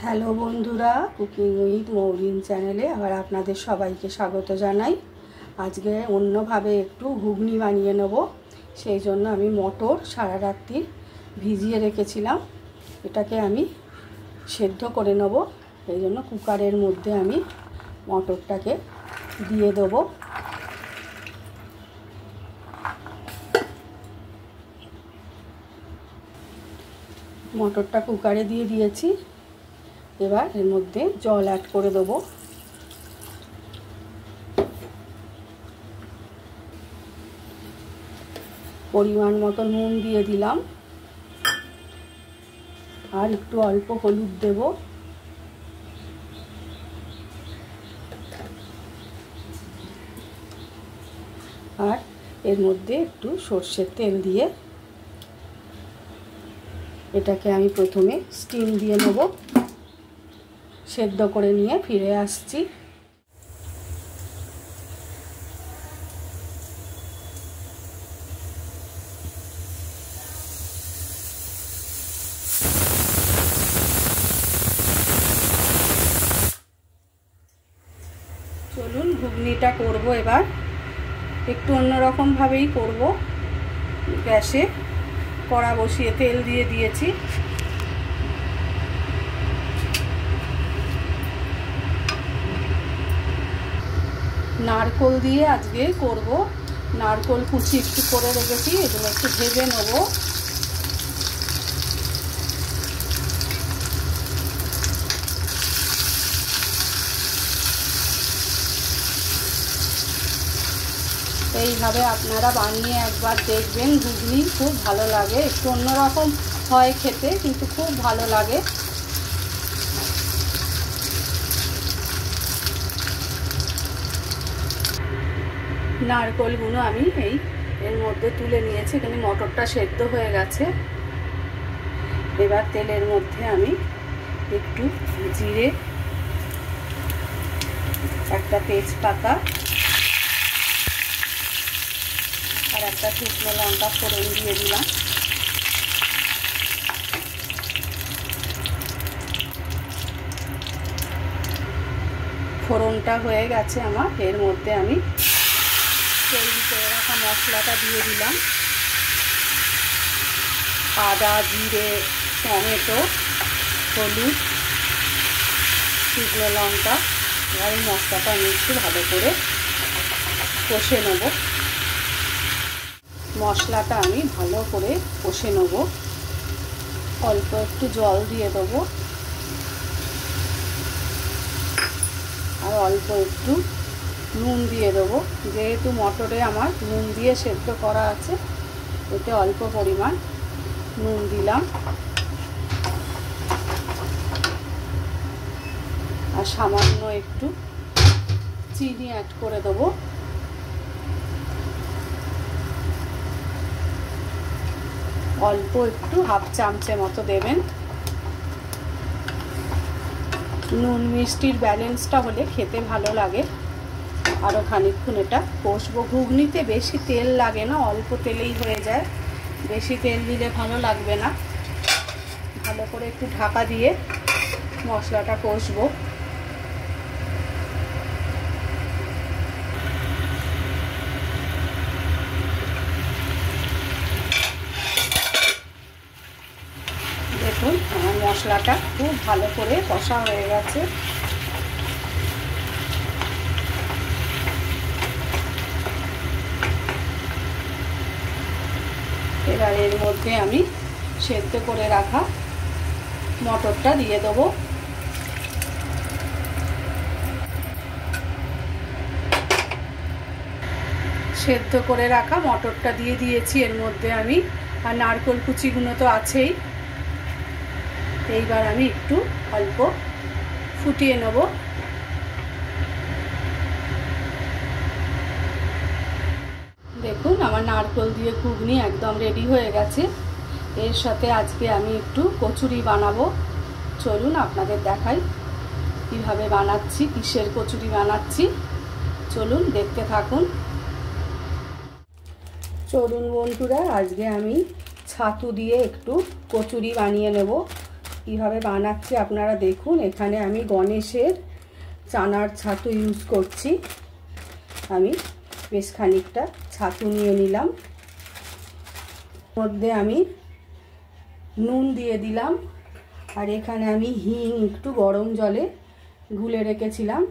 Hello বন্ধুরা, cooking with Mourin চ্যানেলে আবার আপনাদের সবাইকে স্বাগত জানাই। আজকে অন্যভাবে একটু ঘুগনি বানিয়ে নেব। সেই জন্য আমি মটর সারা রাত্রি ভিজিয়ে রেখেছিলাম, এটাকে আমি সেদ্ধ করে নেব। এই জন্য কুকারের মধ্যে আমি মটরটাকে দিয়ে দেবো। মটরটা কুকারে দিয়ে দিয়েছি। এবার এর মধ্যে জল অ্যাড করে দেবো। পরিমাণ মতো নুন দিয়ে দিলাম, আর একটু অল্প হলুদ দেব। আর এর মধ্যে একটু সর্ষের তেল দিয়ে এটাকে আমি প্রথমে স্টিম দিয়ে নেব। সেদ্ধ করে নিয়ে ফিরে আসছি। চলুন ঘুগনিটা করব। এবার একটু অন্যরকম ভাবেই করব। গ্যাসে কড়া বসিয়ে তেল দিয়ে দিয়েছি। নারকোল দিয়ে আজকে করব। নারকোল কুচি একটু করে রেখেছি, এগুলো একটু ভেজে নেব। এইভাবে আপনারা বানিয়ে একবার দেখবেন, ঘুগনি খুব ভালো লাগে। একটু অন্যরকম হয় খেতে, কিন্তু খুব ভালো লাগে। নারকোলগুলো আমি এর মধ্যে তুলে নিয়েছি। এখানে মটরটা সেদ্ধ হয়ে গেছে। এবার তেলের মধ্যে আমি একটু জিরে, একটা তেজপাতা আর একটা শুকনো লঙ্কা ফোড়ন দিয়ে দিলাম। ফোড়নটা হয়ে গেছে আমার। এর মধ্যে আমি তৈরি করে রাখা মশলাটা দিয়ে দিলাম। আদা, জিরে, টমেটো, হলুদ, শুকনো লঙ্কা। আর এই মশলাটা আমি একটু ভালো করে কষে নেব। মশলাটা আমি ভালো করে কষে নেব। অল্প একটু জল দিয়ে দেবো, আর অল্প একটু নুন দিয়ে দেবো। যেহেতু মটরে আমার নুন দিয়ে সেদ্ধ করা আছে, এতে অল্প পরিমাণ নুন দিলাম। আর সামান্য একটু চিনি অ্যাড করে দেবো। অল্প একটু হাফ চামচে মতো দেবেন। নুন মিষ্টির ব্যালেন্সটা হলে খেতে ভালো লাগে। আরও খানিকক্ষণ এটা কষবো। ঘুগনিতে বেশি তেল লাগে না, অল্প তেলেই হয়ে যায়। বেশি তেল দিলে ভালো লাগবে না। ভালো করে একটু ঢাকা দিয়ে মশলাটা কষবো। দেখুন আমার মশলাটা খুব ভালো করে কষা হয়ে গেছে। এবার এর মধ্যে আমি সেদ্ধ করে রাখা মটরটা দিয়ে দেবো। সেদ্ধ করে রাখা মটরটা দিয়ে দিয়েছি এর মধ্যে আমি। আর নারকেল কুচিগুলো তো আছেই। এইবার আমি একটু অল্প ফুটিয়ে নেব। দেখুন আমার নারকেল দিয়ে ঘুগনি একদম রেডি হয়ে গেছে। এর সাথে আজকে আমি একটু কচুরি বানাবো। চলুন আপনাদের দেখাই কিভাবে বানাচ্ছি, কিসের কচুরি বানাচ্ছি। চলুন দেখতে থাকুন। চলুন বন্ধুরা, আজকে আমি ছাতু দিয়ে একটু কচুরি বানিয়ে নেব। কীভাবে বানাচ্ছি আপনারা দেখুন। এখানে আমি গণেশের চানার ছাতু ইউজ করছি। আমি বেশ খানিকটা ছাতু নিয়ে নিলাম। মধ্যে আমি নুন দিয়ে দিলাম, আর এখানে আমি হিং একটু গরম জলে গুলে রেখেছিলাম।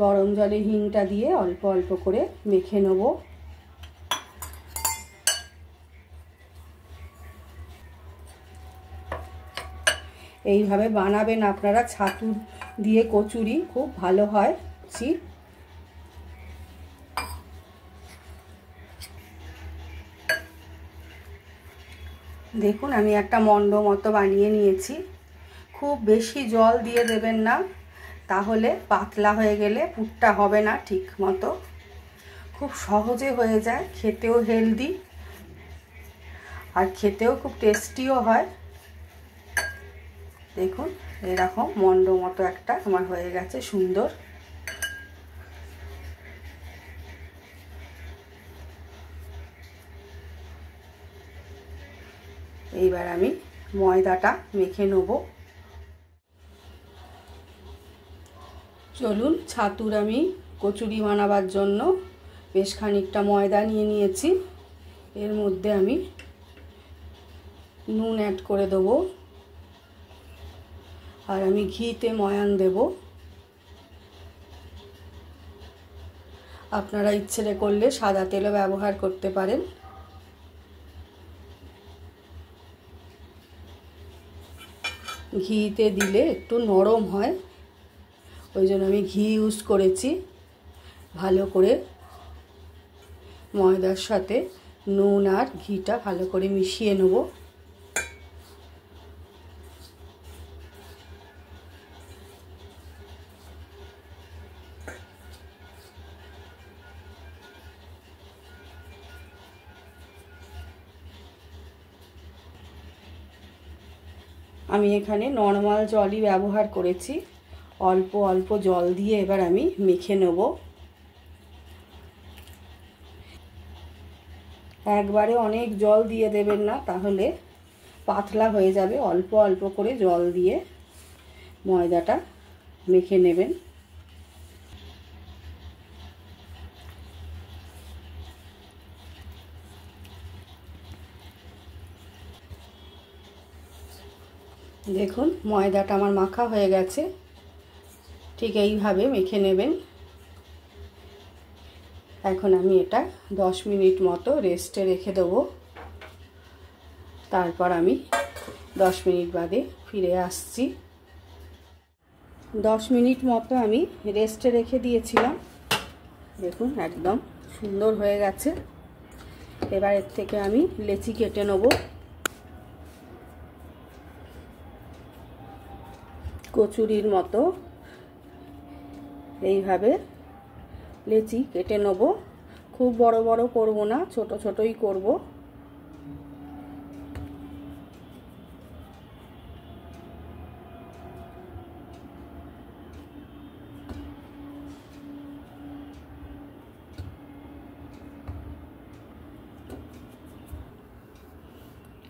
গরম জলে হিংটা দিয়ে অল্প অল্প করে মেখে নেব। এইভাবে বানাবেন আপনারা, ছাতু দিয়ে কচুরি খুব ভালো হয়। দেখুন আমি একটা মন্ড মতো বানিয়ে নিয়েছি। খুব বেশি জল দিয়ে দেবেন না, তাহলে পাতলা হয়ে গেলে পুরটা হবে না ঠিক মতো। খুব সহজে হয়ে যায়, খেতেও হেলদি আর খেতেও খুব টেস্টিও হয়। দেখুন এরকম মন্ড মতো একটা আমার হয়ে গেছে, সুন্দর। এইবার আমি ময়দাটা মেখে নেব। চলুন, ছাতুর আমি কচুরি বানাবার জন্য বেশ খানিকটা ময়দা নিয়ে নিয়েছি। এর মধ্যে আমি নুন অ্যাড করে দেবো, আর আমি ঘিতে ময়ান দেব। আপনারা ইচ্ছে করলে সাদা তেলও ব্যবহার করতে পারেন। ঘিতে দিলে একটু নরম হয়, ওই জন্য আমি ঘি ইউজ করেছি। ভালো করে ময়দার সাথে নুন আর ঘিটা ভালো করে মিশিয়ে নেব। আমি এখানে নর্মাল জলই ব্যবহার করেছি। অল্প অল্প জল দিয়ে এবার আমি মেখে নেব। একবারে অনেক জল দিয়ে দেবেন না, তাহলে পাতলা হয়ে যাবে। অল্প অল্প করে জল দিয়ে ময়দাটা মেখে নেবেন। দেখুন ময়দাটা আমার মাখা হয়ে গেছে। ঠিক এইভাবে মেখে নেবেন। এখন আমি এটা 10 মিনিট মতো রেস্টে রেখে দেবো। তারপর আমি 10 মিনিট বাদে ফিরে আসছি। 10 মিনিট মতো আমি রেস্টে রেখে দিয়েছিলাম। দেখুন একদম সুন্দর হয়ে গেছে। এবার এর থেকে আমি লেচি কেটে নেব। কচুরির মতো এইভাবে লেচি কেটে নেব। খুব বড় বড় করব না, ছোট ছোটই করব।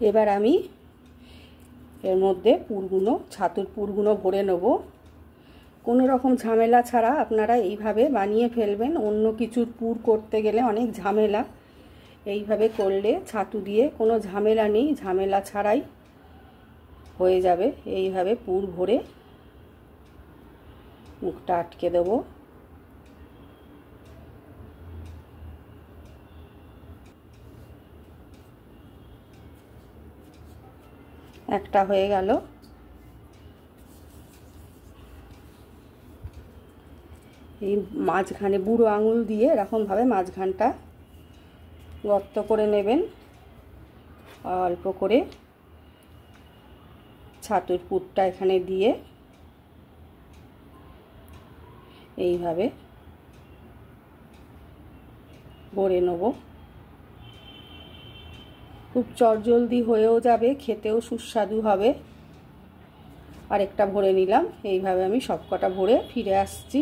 এবার আমি এর মধ্যে পুরগুলো, ছাতুর পুরগুলো ভরে নেব। কোনো রকম ঝামেলা ছাড়া আপনারা এইভাবে বানিয়ে ফেলবেন। অন্য কিছুর পুর করতে গেলে অনেক ঝামেলা, এইভাবে করলে ছাতু দিয়ে কোনো ঝামেলা নেই, ঝামেলা ছাড়াই হয়ে যাবে। এইভাবে পুর ভরে মুখটা আটকে দেব। একটা হয়ে গেল। এই মাঝখানে বুড়ো আঙুল দিয়ে এরকমভাবে মাঝখানটা গর্ত করে নেবেন। অল্প করে ছাতুর পুরটা এখানে দিয়ে এইভাবে ভরে নেব। খুব চটজলদি হয়েও যাবে, খেতেও সুস্বাদু হবে। আরেকটা ভরে নিলাম। এইভাবে আমি সবকটা ভরে ফিরে আসছি।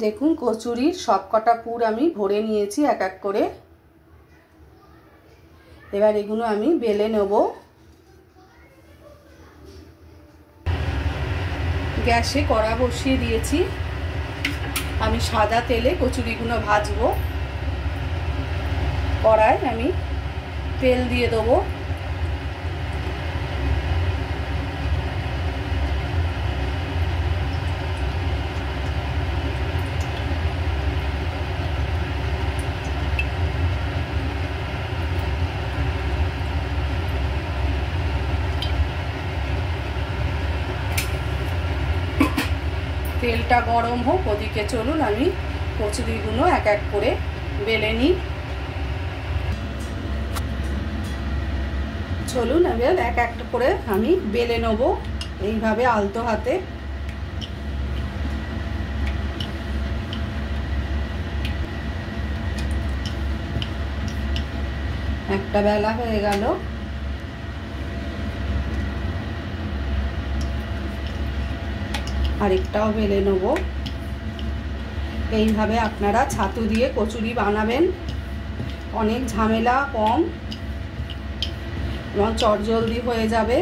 দেখুন কচুরির সবকটা পুর আমি ভরে নিয়েছি এক এক করে। এবার এগুলো আমি বেলে নেব। গ্যাসে কড়া বসিয়ে দিয়েছি, আমি সাদা তেলে কচুরিগুলো ভাজবো। কড়ায় আমি তেল দিয়ে দেবো। তেলটা গরম হোক, ওদিকে চলুন আমি কচুরিগুলো এক এক করে বেলে নিই। চলুন এবার এক একটা করে আমি বেলে নেব এইভাবে আলতো হাতে। একটা বেলা হয়ে গেল। আরেকটাও বেলে নেব। এইভাবে আপনারা ছাতু দিয়ে কচুরি বানাবেন, অনেক ঝামেলা কম এবং চটজলদি হয়ে যাবে।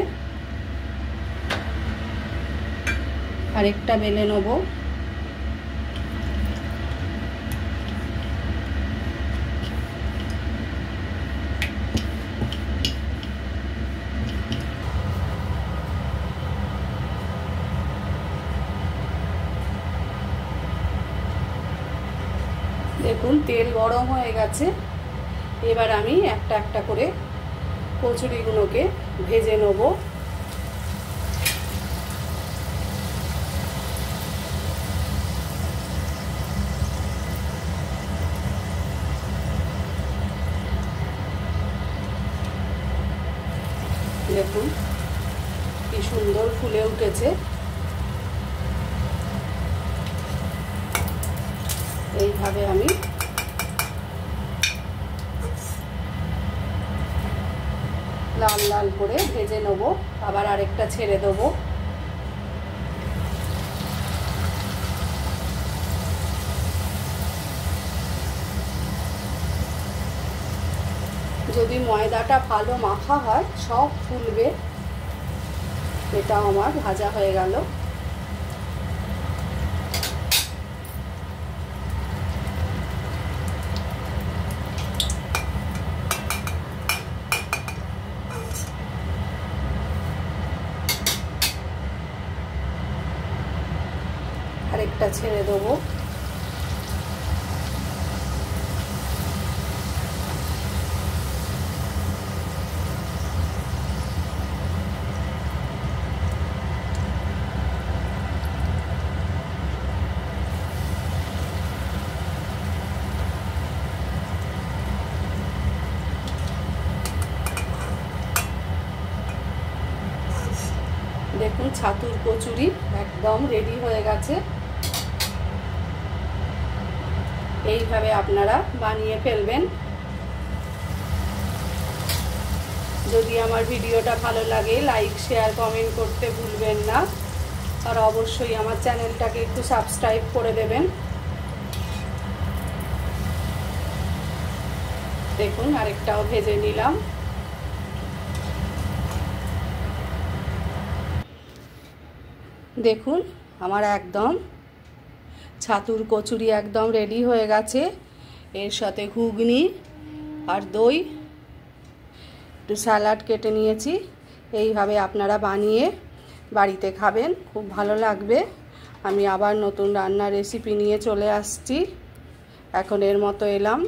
আরেকটা বেলে নেব। দেখুন তেল গরম হয়ে গেছে। এবার আমি একটা একটা করে কচুরিগুলোকে ভেজে নেব। দেখুন কি সুন্দর ফুলে উঠেছে। এইভাবে আমি লাল লাল করে ভেজে নেব। আবার আরেকটা ছেড়ে দেবো। যদি ময়দাটা ভালো মাখা হয় সব ফুলবে। এটা আমার ভাজা হয়ে গেল। আরেকটা ছেড়ে দেবো। দেখুন ছাতুর কচুরি একদম রেডি হয়ে গেছে। এইভাবে আপনারা বানিয়ে ফেলবেন। যদি আমার ভিডিওটা ভালো লাগে লাইক শেয়ার কমেন্ট করতে ভুলবেন না, আর অবশ্যই আমার চ্যানেলটাকে একটু সাবস্ক্রাইব করে দেবেন। দেখুন আরেকটাও ভেজে নিলাম। দেখুন আমার একদম ছাতুর কচুরি একদম রেডি হয়ে গেছে। এর সাথে ঘুগনি আর দই, একটু স্যালাড কেটে নিয়েছি। এইভাবে আপনারা বানিয়ে বাড়িতে খাবেন, খুব ভালো লাগবে। আমি আবার নতুন রান্নার রেসিপি নিয়ে চলে আসছি। এখন এর মতো এলাম।